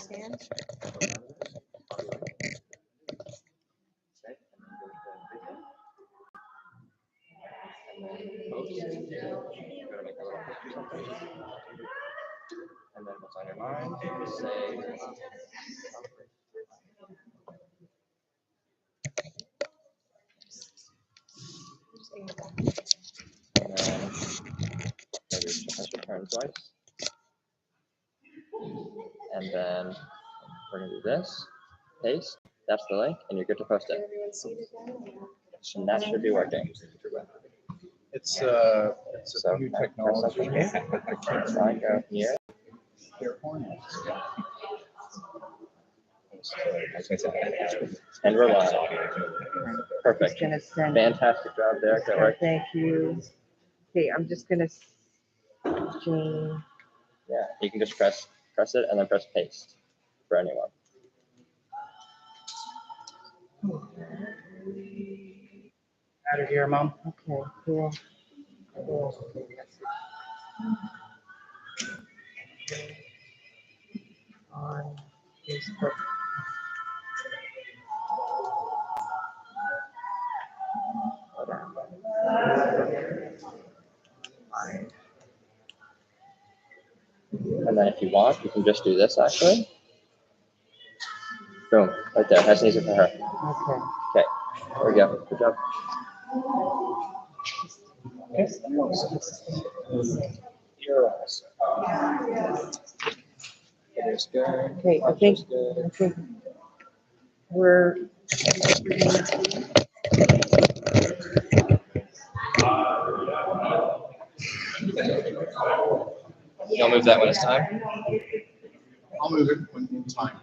stand. And then what's on your mind? Say. And then maybe press return twice. And then we're gonna do this. Paste. That's the link, and you're good to post it. And that should be working. It's a So new press technology. something here. Slide go here. And we're live. Perfect. Just gonna send. Fantastic job there. That worked. Thank you. Okay, I'm just gonna. Jane. Yeah, you can just press it and then press paste for anyone. Out of here, Mom. Okay, cool. Cool. On Facebook. Hold on. And then if you want, you can just do this actually. Boom, right there. That's easy for her. Okay. Okay, there we go. Good job. You're awesome. It is good. Okay, I think we're. You'll move that when it's time. I'll move it when in time.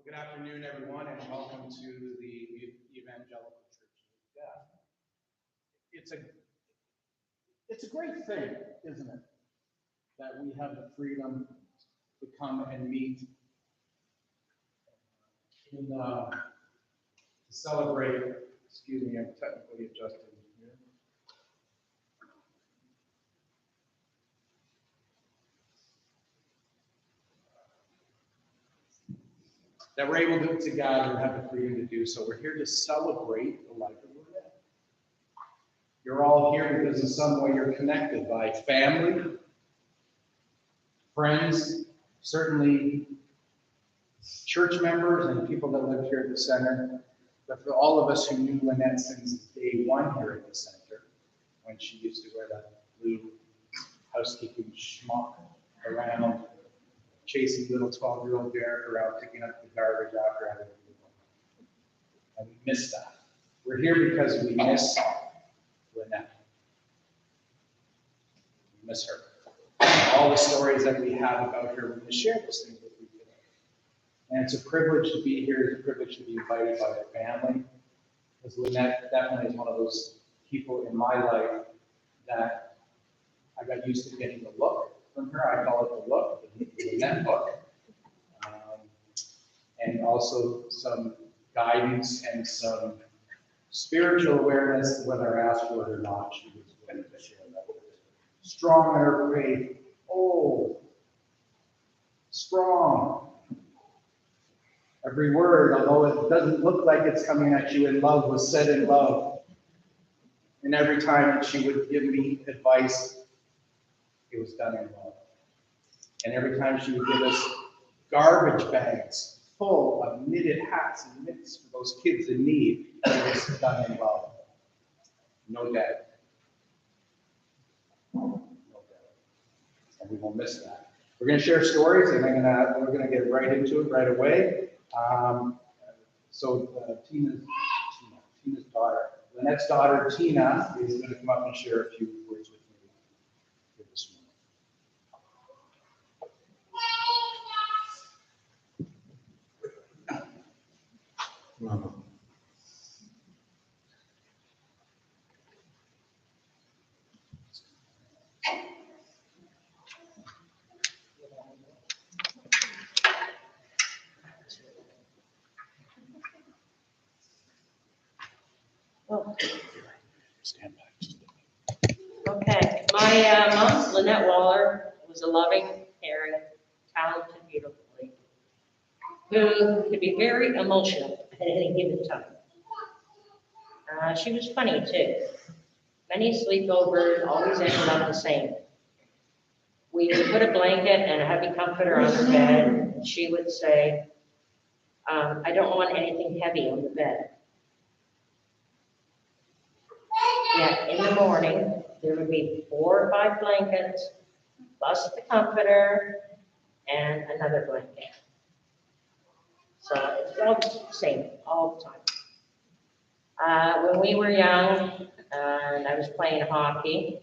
Well, good afternoon, everyone, and welcome to the Evangelical Church of God. It's a great thing, isn't it, that we have the freedom to come and meet and to celebrate. Excuse me, I'm technically adjusting here. That we're able to gather and have the freedom to do so. We're here to celebrate the life of Lynette. You're all here because in some way you're connected by family, friends, certainly church members and people that live here at the center. But for all of us who knew Lynette since day one here at the center, when she used to wear that blue housekeeping schmuck around, chasing little 12-year-old Derek around, picking up the garbage after having to go. And we miss that. We're here because we miss Lynette. We miss her. All the stories that we have about her, we're going to share those things with you today. And it's a privilege to be here. It's a privilege to be invited by her family. Because Lynette definitely is one of those people in my life that I got used to getting the look from her. I call it the look, the Lynette look. And also some guidance and some spiritual awareness, whether I asked for it or not, she was willing to share that with us. Strong in her faith. Oh, strong. Every word, although it doesn't look like it's coming at you in love, was said in love. And every time that she would give me advice, it was done in love. And every time she would give us garbage bags full of knitted hats and mitts for those kids in need, it was done in love. No doubt. No doubt. And we will miss that. We're going to share stories, and we're going to get right into it right away. Tina's daughter, Lynette's daughter, Tina, is going to come up and share a few words with me here this morning. Stand by. Okay, my mom, Lynette Waller, was a loving, caring, talented, beautiful lady who could be very emotional at any given time. She was funny too. Many sleepovers always ended up the same. We would put a blanket and a heavy comforter on her bed, and she would say, I don't want anything heavy on the bed. Yet in the morning, there would be 4 or 5 blankets, plus the comforter, and another blanket. So it's all the same, all the time. When we were young, and I was playing hockey,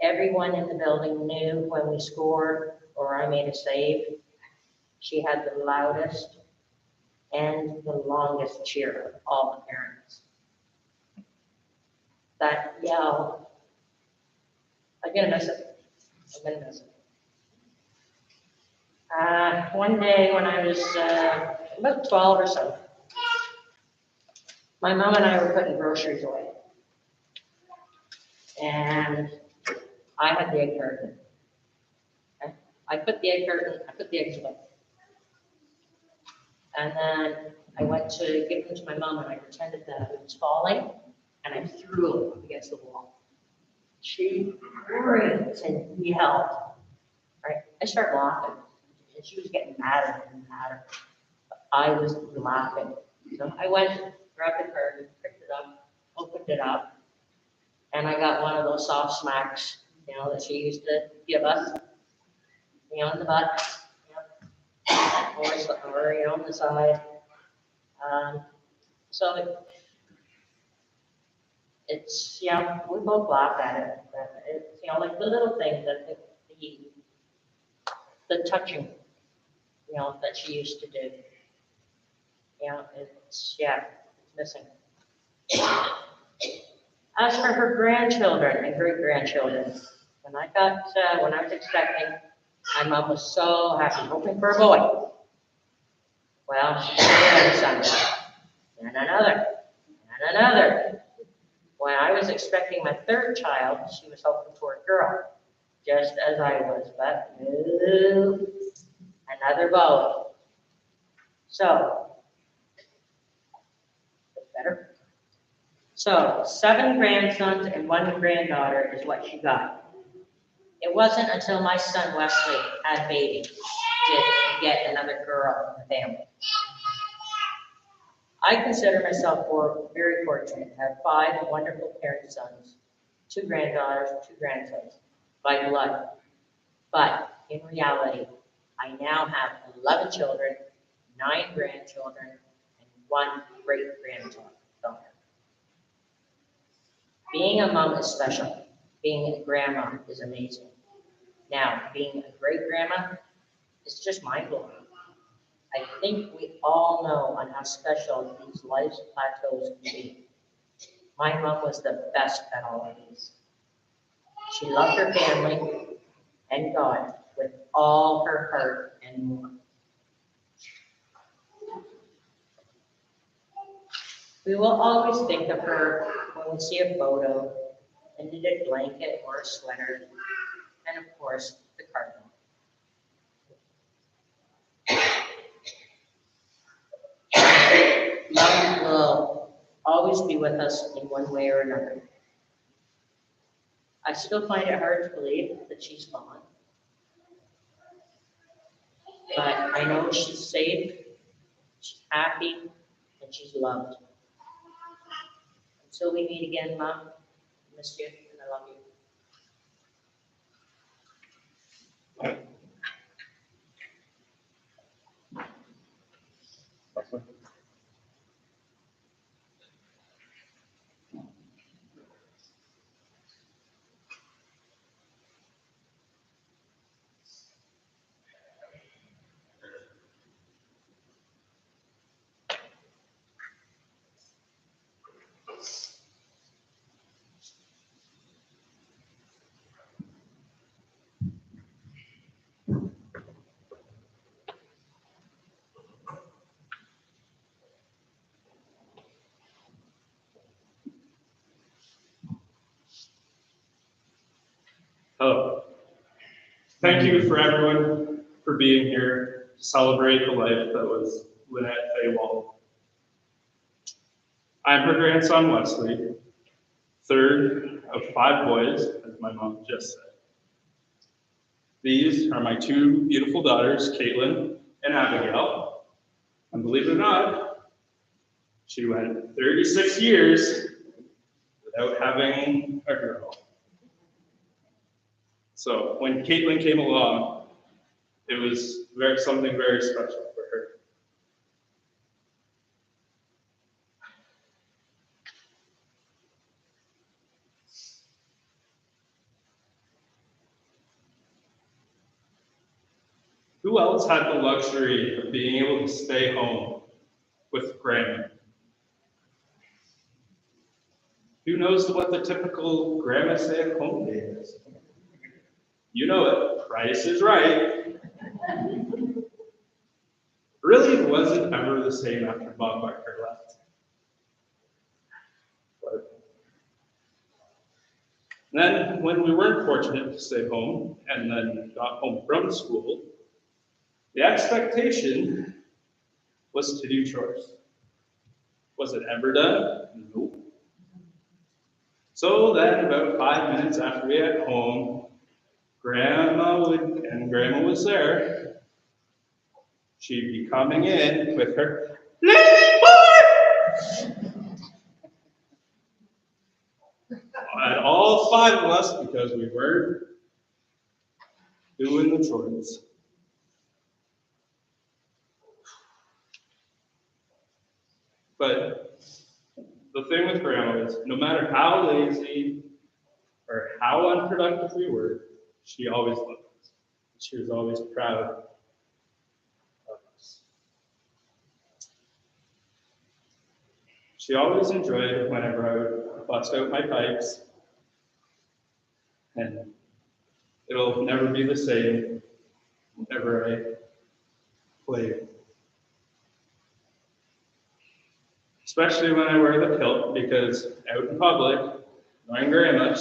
everyone in the building knew when we scored or I made a save. She had the loudest and the longest cheer of all the parents. That yell, I'm gonna miss it. I'm gonna miss it. One day when I was about 12 or so, my mom and I were putting groceries away. And I had the egg carton. Okay? I put the egg carton, I put the eggs away. And then I went to give them to my mom and I pretended that it was falling and I threw it up against the wall. She screamed and yelled. Right? I started laughing and she was getting madder and madder. But I was laughing. So I went, grabbed the curtain, picked it up, opened it up, and I got one of those soft smacks, that she used to give us, in the butt, or on the side. So it's, we both laughed at it. But it's, like the little things that the touching, that she used to do. It's missing. As for her grandchildren and great-grandchildren, when I was expecting, my mom was so happy, hoping for a boy. Well, she had a son, and another, and another. When I was expecting my 3rd child, she was hoping for a girl, just as I was, but no, another boy. So, better. So 7 grandsons and 1 granddaughter is what she got. It wasn't until my son Wesley had a baby did he get another girl in the family. I consider myself very fortunate to have 5 wonderful parent sons, 2 granddaughters, 2 grandsons by blood. But in reality, I now have 11 children, 9 grandchildren, and 1 great-granddaughter. Being a mom is special. Being a grandma is amazing. Now, being a great-grandma is just mind-blowing. I think we all know on how special these life plateaus can be. My mom was the best at all of these. She loved her family and God with all her heart and more. We will always think of her when we see a photo, a knitted blanket or a sweater, and of course, the cardinal. Love will always be with us in one way or another. I still find it hard to believe that she's gone. But I know she's safe, she's happy, and she's loved. Until we meet again, Mom, I miss you and I love you. Hello. Thank you for everyone for being here to celebrate the life that was Lynette Faye Walton. I'm her grandson, Wesley, third of 5 boys, as my mom just said. These are my 2 beautiful daughters, Caitlin and Abigail. And believe it or not, she went 36 years without having a girl. So when Caitlin came along, it was something very special for her. Who else had the luxury of being able to stay home with grandma? Who knows what the typical grandma stay-at-home day is? You know it, Price is Right. Really, it wasn't ever the same after Bob Barker left. But then, when we weren't fortunate to stay home and then got home from school, the expectation was to do chores. Was it ever done? Nope. So then, about 5 minutes after we got home, Grandma was there. She'd be coming in with her living board at all 5 of us because we weren't doing the chores. But the thing with Grandma is, no matter how lazy or how unproductive we were, she always loved us. She was always proud of us. She always enjoyed whenever I would bust out my pipes, and it'll never be the same whenever I play. Especially when I wear the kilt, because out in public, knowing Grandma,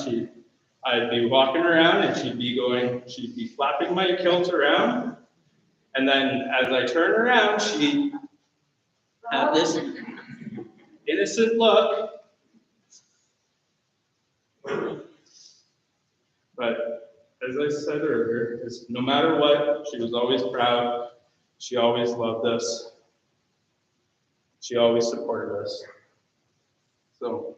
I'd be walking around and she'd be flapping my kilt around, and then as I turn around, she'd have this innocent look. But as I said earlier, no matter what, she was always proud. She always loved us. She always supported us. So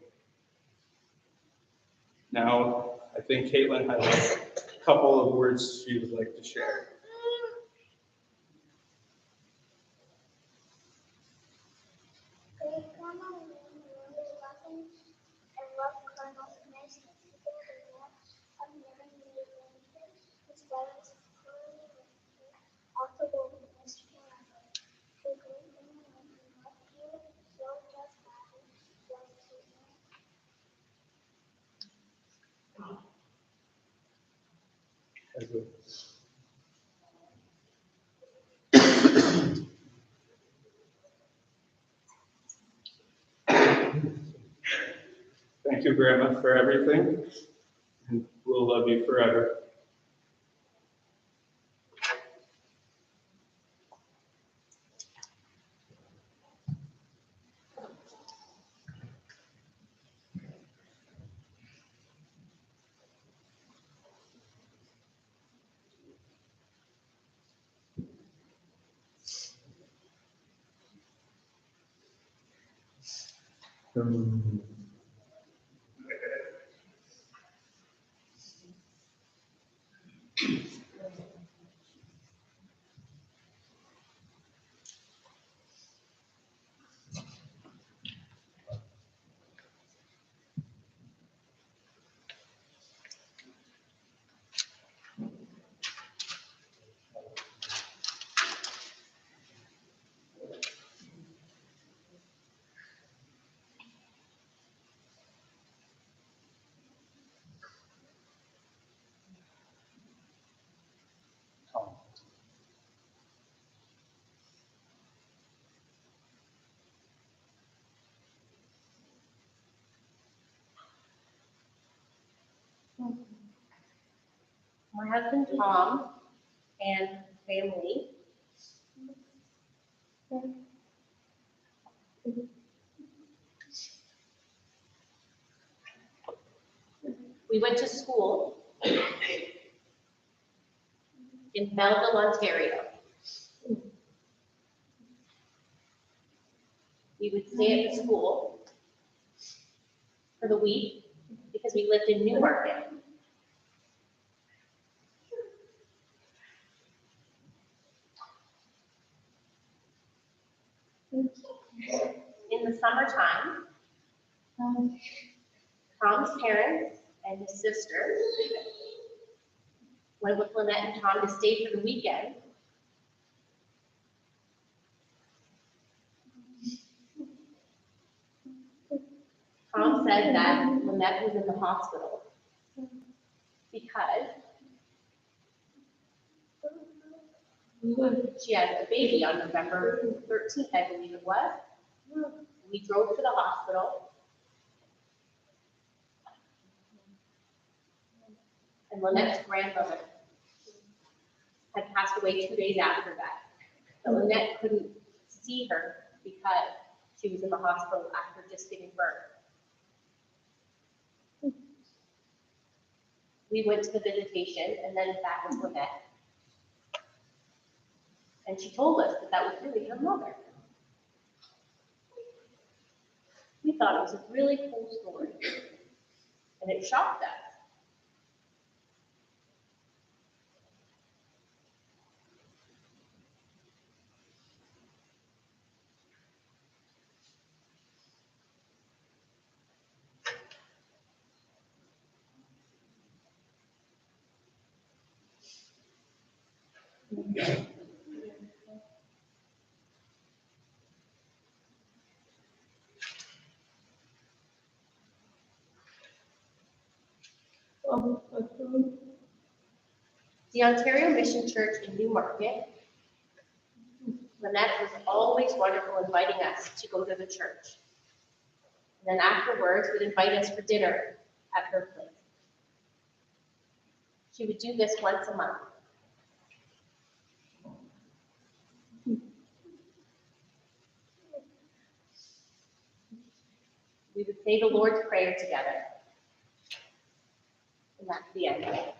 now I think Caitlin has a couple of words she would like to share. Thank you, Grandma, for everything, and we'll love you forever. my husband Tom and family. We went to school in Belleville, Ontario. We would stay at the school for the week because we lived in Newmarket. In the summertime, Tom's parents and his sister went with Lynette and Tom to stay for the weekend. Tom said that Lynette was in the hospital because she had a baby on November 13th, I believe it was. We drove to the hospital. And Lynette's grandmother had passed away 2 days after that. So Lynette couldn't see her because she was in the hospital after just giving birth. We went to the visitation, and then that was Lynette. And she told us that that was really her mother. We thought it was a really cool story, and it shocked us. The Ontario Mission Church in Newmarket, Lynette was always wonderful inviting us to go to the church. And then afterwards, would invite us for dinner at her place. She would do this once a month. We would say the Lord's Prayer together. And that's the end of it.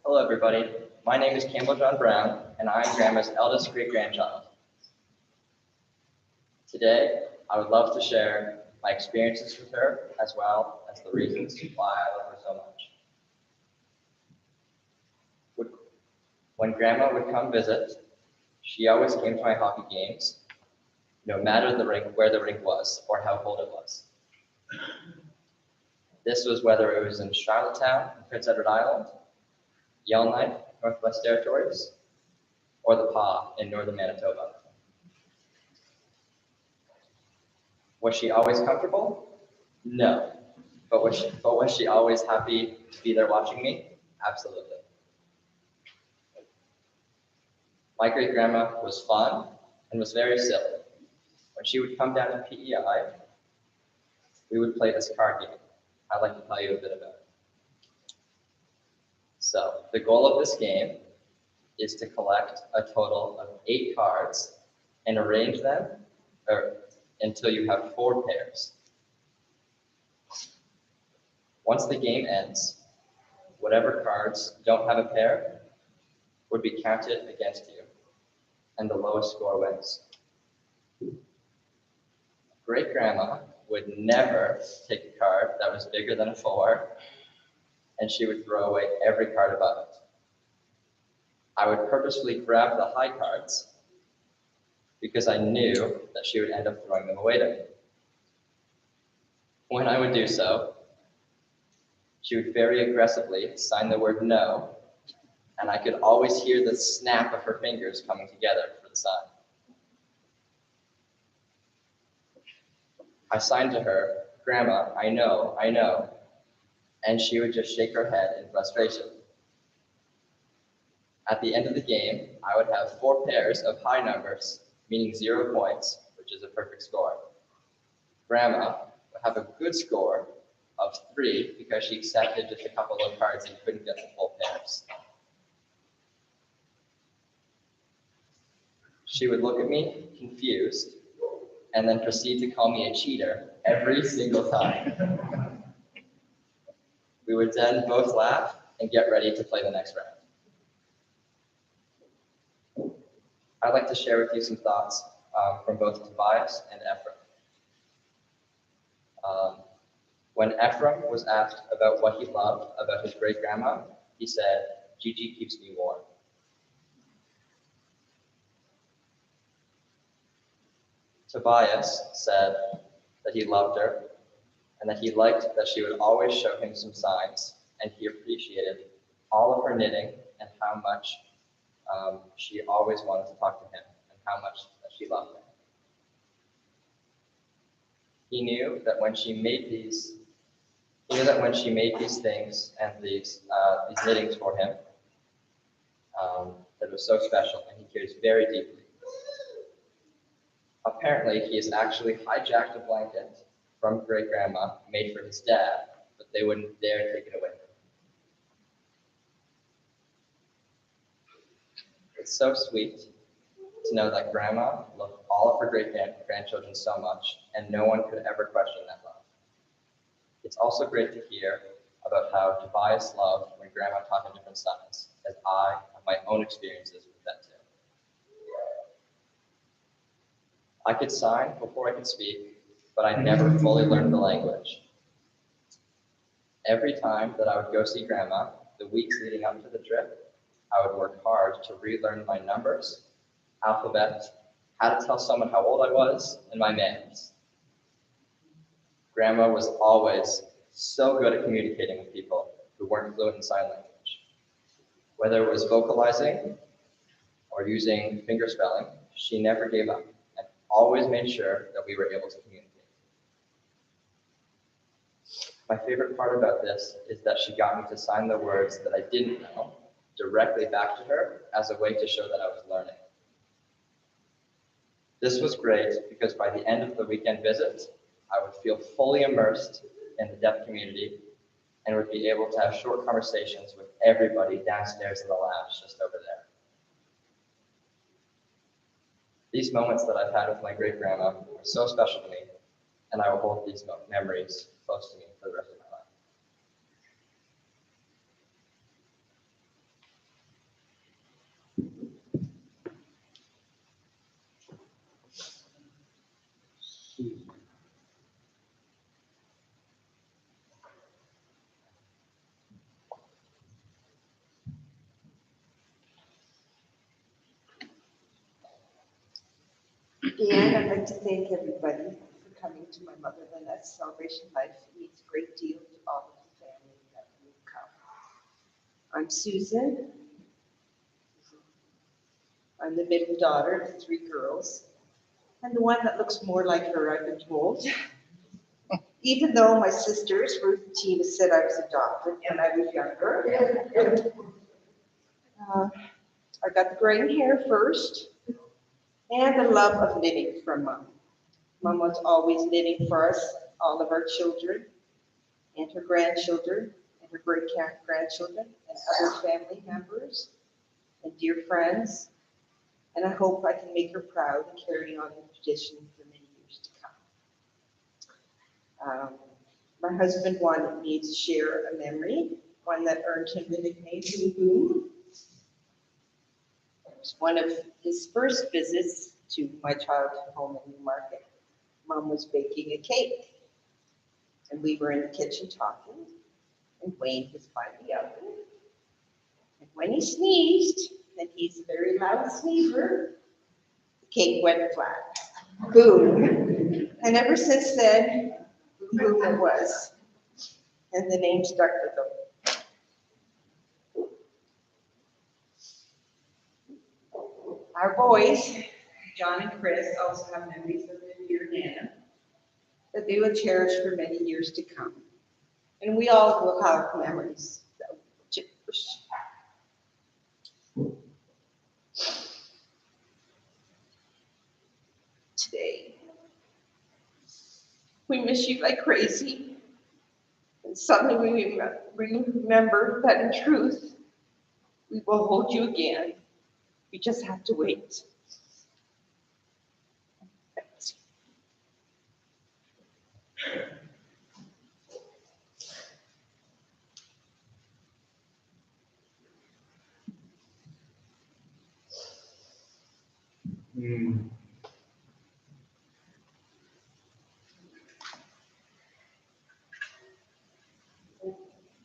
Hello, everybody. My name is Campbell John Brown, and I am Grandma's eldest great-grandchild. Today, I would love to share my experiences with her, as well as the reasons why I love her so much. When Grandma would come visit, she always came to my hockey games, no matter where the rink was or how cold it was. This was whether it was in Charlottetown, Prince Edward Island, Yellowknife, Northwest Territories, or the Pas in northern Manitoba. Was she always comfortable? No. But was she always happy to be there watching me? Absolutely. My great-grandma was fun and was very silly. When she would come down to PEI, we would play this card game. I'd like to tell you a bit about it. So the goal of this game is to collect a total of 8 cards and arrange them until you have 4 pairs. Once the game ends, whatever cards don't have a pair would be counted against you, and the lowest score wins. Great-grandma would never take a card that was bigger than a 4, and she would throw away every card above it. I would purposefully grab the high cards because I knew that she would end up throwing them away to me. When I would do so, she would very aggressively sign the word no, and I could always hear the snap of her fingers coming together for the sign. I signed to her, "Grandma, I know, I know." And she would just shake her head in frustration. At the end of the game, I would have 4 pairs of high numbers, meaning 0 points, which is a perfect score. Grandma would have a good score of 3 because she accepted just a couple of cards and couldn't get the full pairs. She would look at me, confused, and then proceed to call me a cheater every single time. We would then both laugh and get ready to play the next round. I'd like to share with you some thoughts from both Tobias and Ephraim. When Ephraim was asked about what he loved about his great-grandma, he said, "Gigi keeps me warm." Tobias said that he loved her and that he liked that she would always show him some signs, and he appreciated all of her knitting and how much she always wanted to talk to him and how much that she loved him. He knew that when she made these things and these knittings for him, that it was so special, and he cares very deeply. Apparently, he has actually hijacked a blanket from great-grandma made for his dad, but they wouldn't dare take it away. It's so sweet to know that grandma loved all of her great-grandchildren so much, and no one could ever question that love. It's also great to hear about how Tobias loved when grandma taught him different signs, as I have my own experiences with that too. I could sign before I could speak, but I never fully learned the language. Every time that I would go see grandma, the weeks leading up to the trip, I would work hard to relearn my numbers, alphabet, how to tell someone how old I was, and my names. Grandma was always so good at communicating with people who weren't fluent in sign language. Whether it was vocalizing or using finger spelling, she never gave up and always made sure that we were able to communicate. My favorite part about this is that she got me to sign the words that I didn't know directly back to her as a way to show that I was learning. This was great because by the end of the weekend visit, I would feel fully immersed in the deaf community and would be able to have short conversations with everybody downstairs in the lounge just over there. These moments that I've had with my great-grandma are so special to me, and I will hold these memories close to me for the rest of my life. And I'd like to thank everybody for coming to my Mother Lynette's Celebration Life. It means a great deal to all of the family that will come. I'm Susan. I'm the middle daughter of 3 girls, and the one that looks more like her, I've been told. Even though my sisters, Ruth and Tina, said I was adopted when I was younger. I got the graying hair first, and the love of knitting from Mom. Mom was always knitting for us, all of our children, and her grandchildren, and her great-grandchildren, and other family members, and dear friends. And I hope I can make her proud and carry on the tradition for many years to come. My husband wanted me to share a memory, one that earned him the nickname Boo Boo. It was one of his first visits to my childhood home in Newmarket. Mom was baking a cake, and we were in the kitchen talking, and Wayne was by the oven. And when he sneezed, and he's a very loud sneezer, the cake went flat. Boom. And ever since then, Boom it was. And the name stuck with him. Our boys, John and Chris, also have memories of their dear Nana. that they will cherish for many years to come. And we all will have memories that we will cherish. Today, we miss you like crazy. And suddenly we remember that in truth, we will hold you again. We just have to wait. Thanks.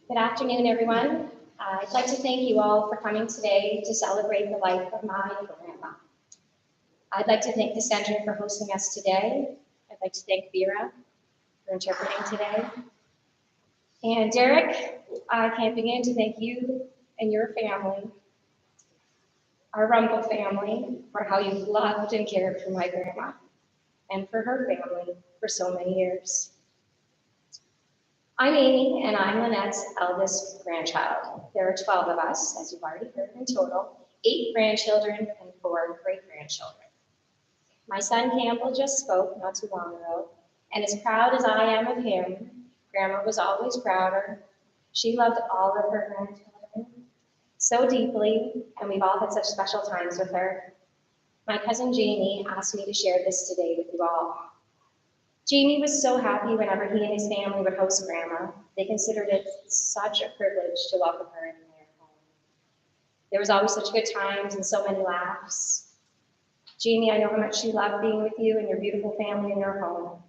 Good afternoon, everyone. I'd like to thank you all for coming today to celebrate the life of my grandma. I'd like to thank the center for hosting us today. I'd like to thank Vera for interpreting today. And Derek, I can't begin to thank you and your family, our Rumpel family, for how you've loved and cared for my grandma and for her family for so many years. I'm Amy, and I'm Lynette's eldest grandchild. There are 12 of us, as you've already heard in total, 8 grandchildren and 4 great-grandchildren. My son Campbell just spoke not too long ago, and as proud as I am of him, Grandma was always prouder. She loved all of her grandchildren so deeply, and we've all had such special times with her. My cousin Jamie asked me to share this today with you all. Jamie was so happy whenever he and his family would host Grandma. They considered it such a privilege to welcome her in their home. There was always such good times and so many laughs. Jamie, I know how much you love being with you and your beautiful family in your home.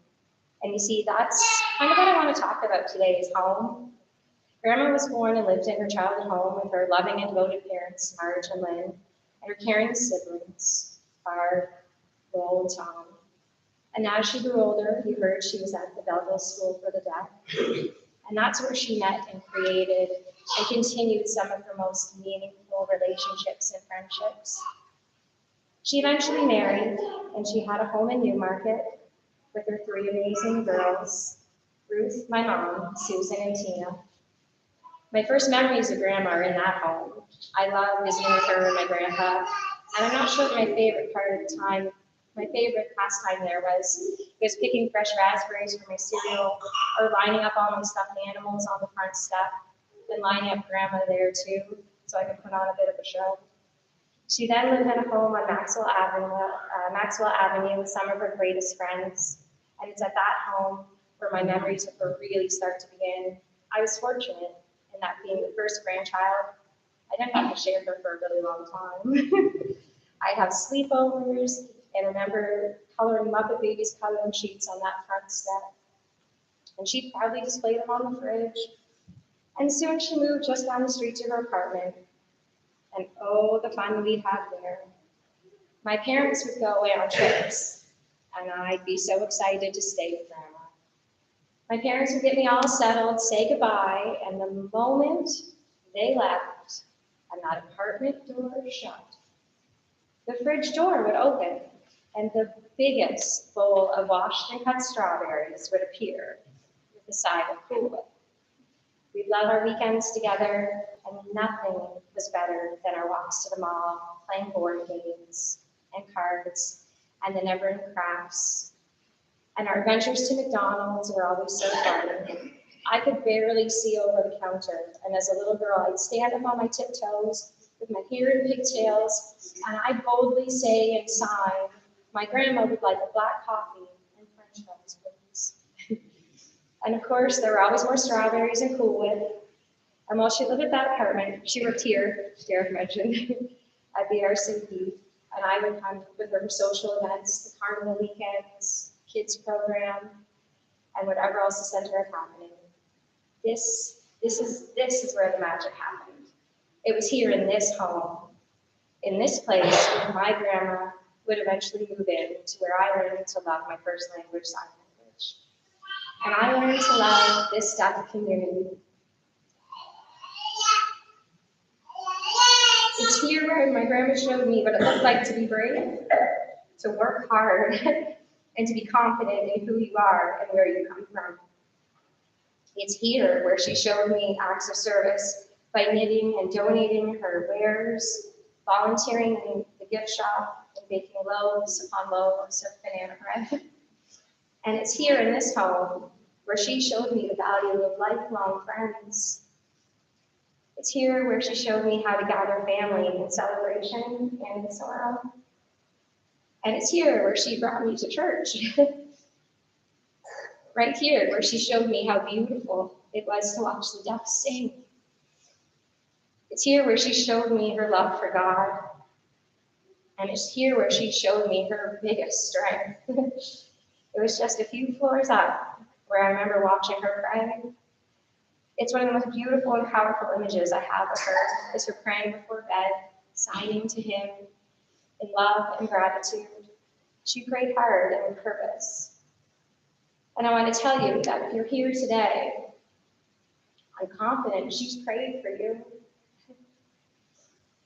And you see, that's kind of what I want to talk about today is home. Grandma was born and lived in her childhood home with her loving and devoted parents, Marge and Lynn, and her caring siblings, Barb, Roll, and Tom. And as she grew older, you heard she was at the Belleville School for the Deaf. And that's where she met and created and continued some of her most meaningful relationships and friendships. She eventually married, and she had a home in Newmarket with her 3 amazing girls, Ruth, my mom, Susan, and Tina. My first memories of Grandma are in that home. I love visiting with her and my grandpa, and I'm not sure what my favorite part of the time. My favorite pastime there was picking fresh raspberries for my cereal or lining up all my stuffed animals on the front step and lining up Grandma there too so I could put on a bit of a show. She then lived in a home on Maxwell Avenue with some of her greatest friends. And it's at that home where my memories of her really start to begin. I was fortunate in that being the first grandchild, I didn't have to share her for a really long time. I'd have sleepovers, and remember coloring Muppet Babies coloring sheets on that front step. And she'd proudly display them on the fridge. And soon she moved just down the street to her apartment. And oh, the fun we'd have there. My parents would go away on trips, and I'd be so excited to stay with Grandma. My parents would get me all settled, say goodbye, and the moment they left, and that apartment door shut, the fridge door would open, and the biggest bowl of washed and cut strawberries would appear with a side of Cool Whip. We'd love our weekends together, and nothing was better than our walks to the mall, playing board games and cards, and the never-ending crafts. And our adventures to McDonald's were always so fun. I could barely see over the counter, and as a little girl, I'd stand up on my tiptoes with my hair in pigtails, and I'd boldly say and sign, "My grandma would like a black coffee and French fries, please." And of course, there were always more strawberries and Cool Whip. And while she lived at that apartment, she worked here, Derek mentioned, at the RCP. And I would come with her for social events, the carnival weekends, kids program, and whatever else the center had happening. This is where the magic happened. It was here in this home, in this place, where my grandma would eventually move in, to where I learned to love my first language, sign language. And I learned to love this type of community. It's here where my grandma showed me what it looked like to be brave, to work hard, and to be confident in who you are and where you come from. It's here where she showed me acts of service by knitting and donating her wares, volunteering in the gift shop, and baking loaves upon loaves of banana bread. And it's here in this home where she showed me the value of lifelong friends. It's here where she showed me how to gather family in celebration and in sorrow. And it's here where she brought me to church. Right here where she showed me how beautiful it was to watch the deaf sing. It's here where she showed me her love for God. And it's here where she showed me her biggest strength. It was just a few floors up where I remember watching her pray. It's one of the most beautiful and powerful images I have of her, is her praying before bed, signing to him in love and gratitude. She prayed hard and with purpose. And I want to tell you that if you're here today, I'm confident she's prayed for you.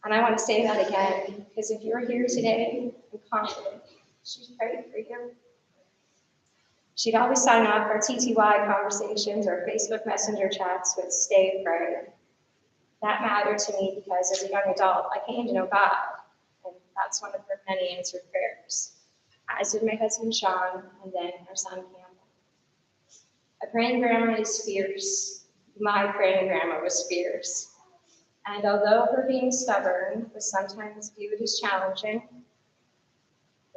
And I want to say that again, because if you're here today, I'm confident she's prayed for you. She'd always sign off our TTY conversations or Facebook Messenger chats with "Stay Pray." That mattered to me because as a young adult, I came to know God, and that's one of her many answered prayers, as did my husband Sean, and then our son Campbell. A praying grandma is fierce. My praying grandma was fierce. And although her being stubborn was sometimes viewed as challenging,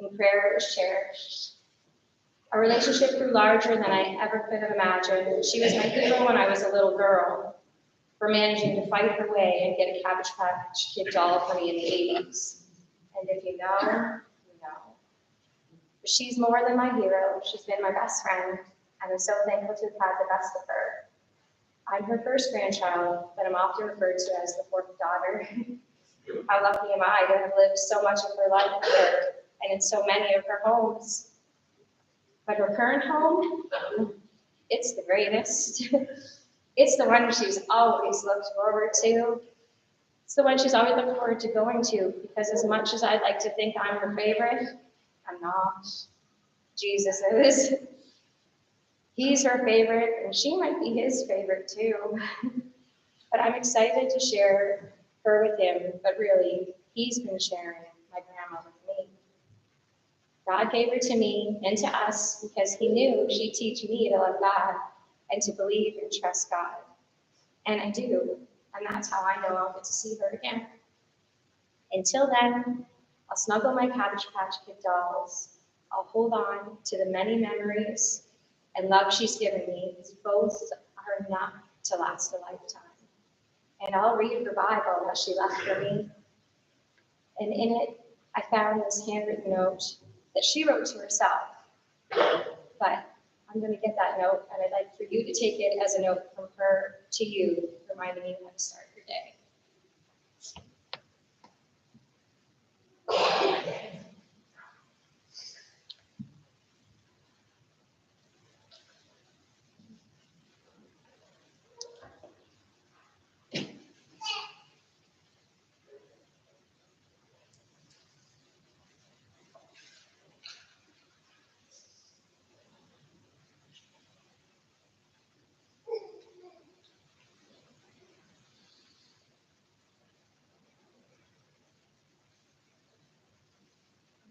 in prayer it was cherished. Our relationship grew larger than I ever could have imagined. She was my hero when I was a little girl, for managing to fight her way and get a Cabbage Patch Kid doll for me in the 80s. And if you know, you know. But she's more than my hero. She's been my best friend, and I'm so thankful to have had the best of her. I'm her first grandchild, but I'm often referred to as the fourth daughter. How lucky am I to have lived so much of her life with her and in so many of her homes. But her current home, it's the greatest. It's the one she's always looked forward to. It's the one she's always looked forward to going to, because as much as I'd like to think I'm her favorite, I'm not. Jesus is. He's her favorite, and she might be his favorite too. But I'm excited to share her with him, but really, he's been sharing my grandma with me. God gave her to me and to us because he knew she'd teach me to love God and to believe and trust God. And I do, and that's how I know I'll get to see her again. Until then, I'll snuggle my Cabbage Patch Kid dolls. I'll hold on to the many memories and love she's given me, because both are enough to last a lifetime. And I'll read her Bible that she left for me. And in it, I found this handwritten note that she wrote to herself. But I'm going to get that note, and I'd like for you to take it as a note from her to you, reminding you how to start your day.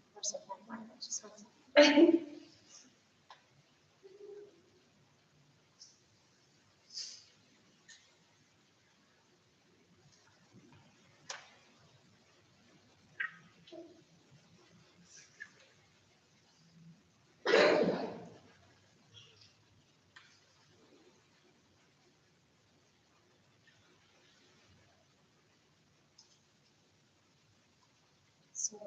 Of course, I can't find it, just one second. So,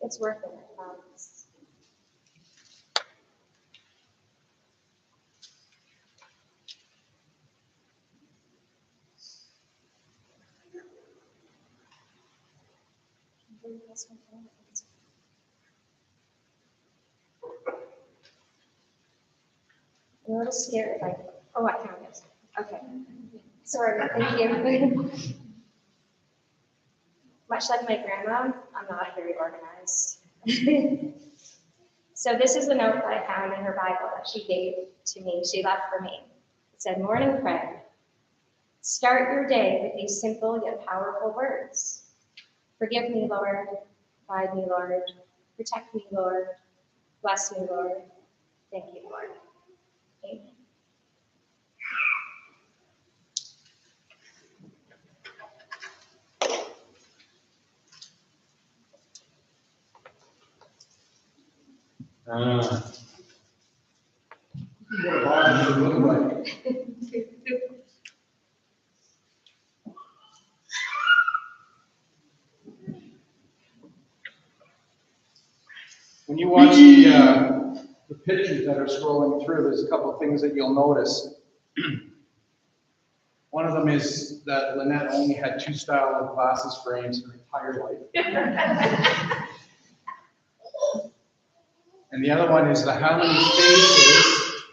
it's worth it, I promise. I'm a little scared, like, oh, I found it. Okay. Sorry, thank you. much like my grandma, I'm not very organized. So this is the note that I found in her Bible that she gave to me, she left for me. It said, "Morning friend, start your day with these simple yet powerful words. Forgive me, Lord. Guide me, Lord. Protect me, Lord. Bless me, Lord. Thank you, Lord." Amen. What a body should look like. When you watch the pictures that are scrolling through, there's a couple of things that you'll notice. One of them is that Lynette only had 2 style of glasses frames her entire life. And the other one is how many faces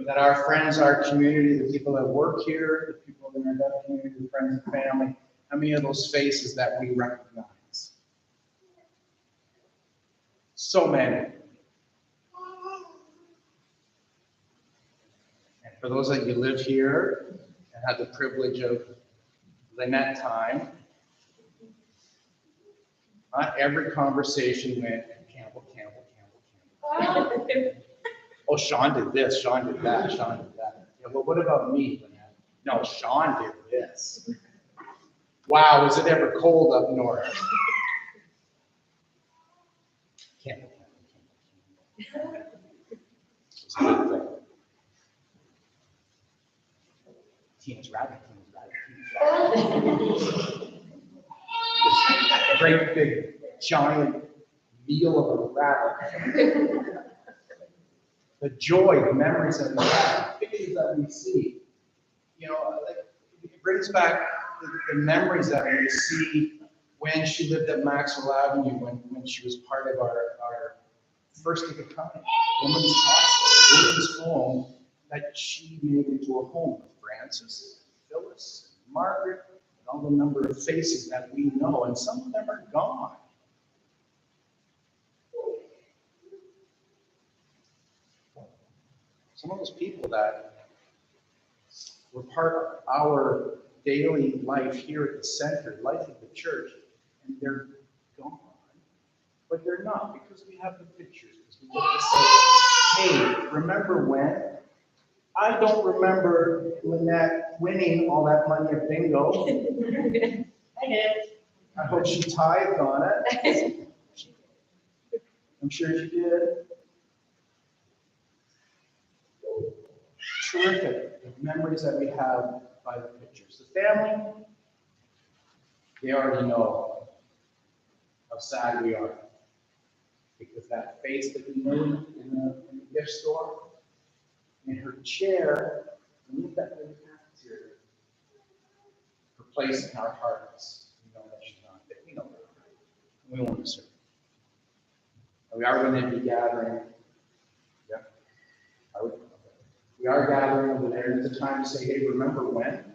that our friends, our community, the people that work here, the people in our deaf community, the friends and family, how many of those faces that we recognize? So many. And for those that you live here and had the privilege of Lynette time, not every conversation went Campbell. Oh, Sean did this, Sean did that, Sean did that. Yeah, well, what about me, Lynette? No, Sean did this. Wow, is it ever cold up north? Campbell. It's a good thing. Tina's rabbit. This great big giant meal of a rabbit. The joy, the memories that we have, the pictures that we see. You know, it brings back the memories that we see when she lived at Maxwell Avenue, when she was part of our first of a kind, women's hospital, women's home, that she made into a home with Francis, Phyllis, Margaret, and all the number of faces that we know, and some of them are gone. Some of those people that were part of our daily life here at the center, life of the church, and they're gone. But they're not, because we have the pictures, because we get to say, hey, remember when? I don't remember Lynette winning all that money at bingo. I did. I hope she tithed on it. I'm sure she did. Terrific, the memories that we have by the pictures. The family, they already know how sad we are. Because that face that we know in the gift store, in her chair, beneath that little cafeteria, her place in our hearts. We know that she's not there. We know that. We won't miss her. We are going to be gathering. Yeah. We are gathering over there, and it's a time to say, hey, remember when?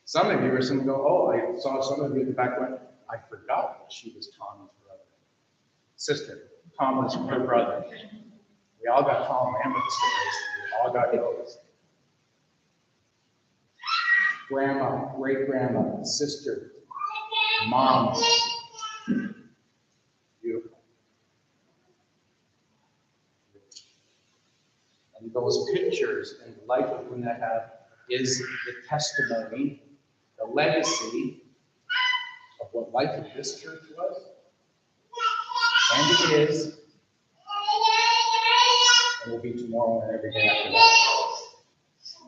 Some of you are going to go, oh, I saw some of you in the back when I forgot that she was Tommy's brother. Sister, Tom was her brother. We all got Tom Lambert stories. We all got those. Grandma, great-grandma, sister, mom. Beautiful. And those pictures and the life of Lynette is the testimony, the legacy of what life of this church was, and it is, and will be tomorrow and every day after that.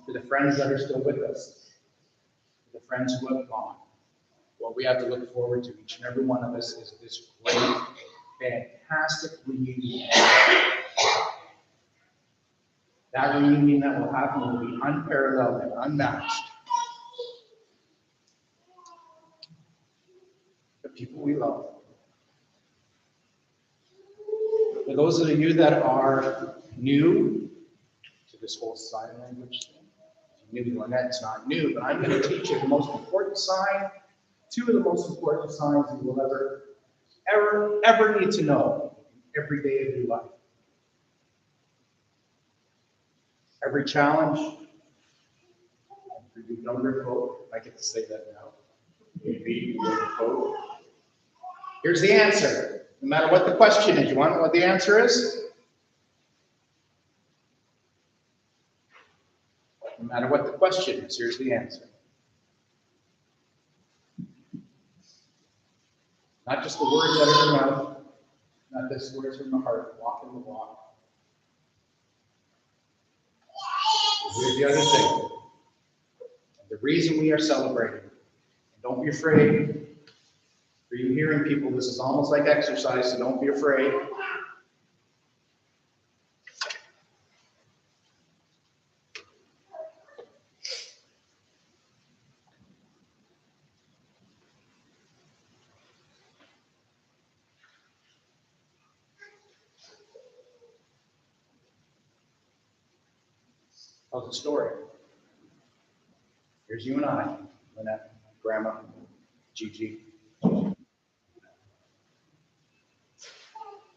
To the friends that are still with us, to the friends who have gone, what we have to look forward to, each and every one of us, is this great, fantastic reunion. That reunion that will happen will be unparalleled and unmatched. The people we love. For those of you that are new to this whole sign language thing, New Lynette's not new, but I'm going to teach you the most important sign, two of the most important signs you will ever need to know every day of your life. Every challenge, for you younger folk, I get to say that now. Maybe younger folk. Here's the answer. No matter what the question is, you want to know what the answer is? No matter what the question is, here's the answer. Not just the words out of your mouth, not just words from the heart, walk in the walk. Here's the other thing. The reason we are celebrating, and don't be afraid, for you hearing people, this is almost like exercise, so don't be afraid. Tells a story. Here's you and I, Lynette, Grandma, Gigi.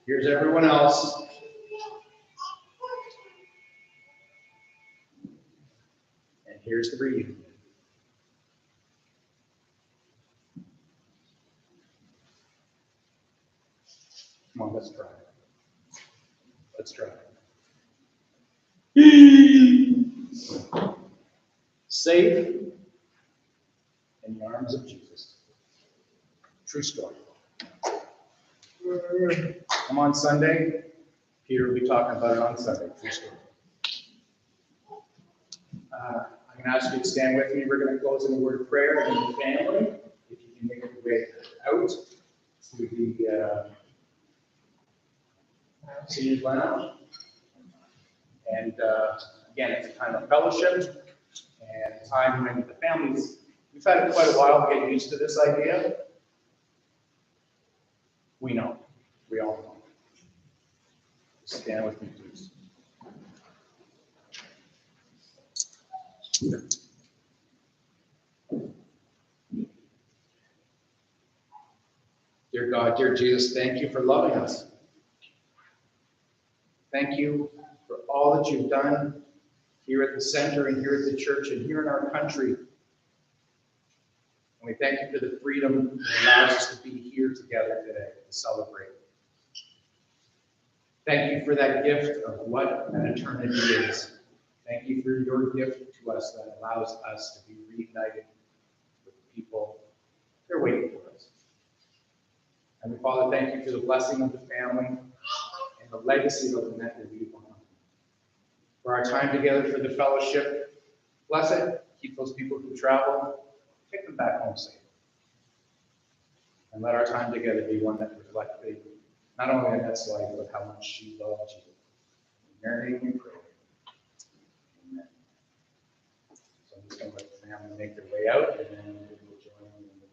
Here's everyone else. And here's the reunion. Come on, let's try. Let's try. Safe in the arms of Jesus. True story. Come on Sunday. Peter will be talking about it on Sunday. True story. I'm going to ask you to stand with me. We're going to close in a word of prayer and the family. If you can make your way out to the seniors lounge. And again, it's a time of fellowship and a time when the families, we've had it quite a while to get used to this idea. We know. We all know. Stand with me, please. Dear God, dear Jesus, thank you for loving us. Thank you for all that you've done here at the center and here at the church and here in our country. And we thank you for the freedom that allows us to be here together today to celebrate. Thank you for that gift of what an eternity is. Thank you for your gift to us that allows us to be reunited with people. They're waiting for us. And Father, thank you for the blessing of the family and the legacy of Lynette that we want. For our time together for the fellowship, bless it. Keep those people who travel, take them back home safe. And let our time together be one that reflects not only Lynette's life, but how much she loved you. In your name we pray. Amen. So I'm just going to let the family make their way out, and then we'll join in the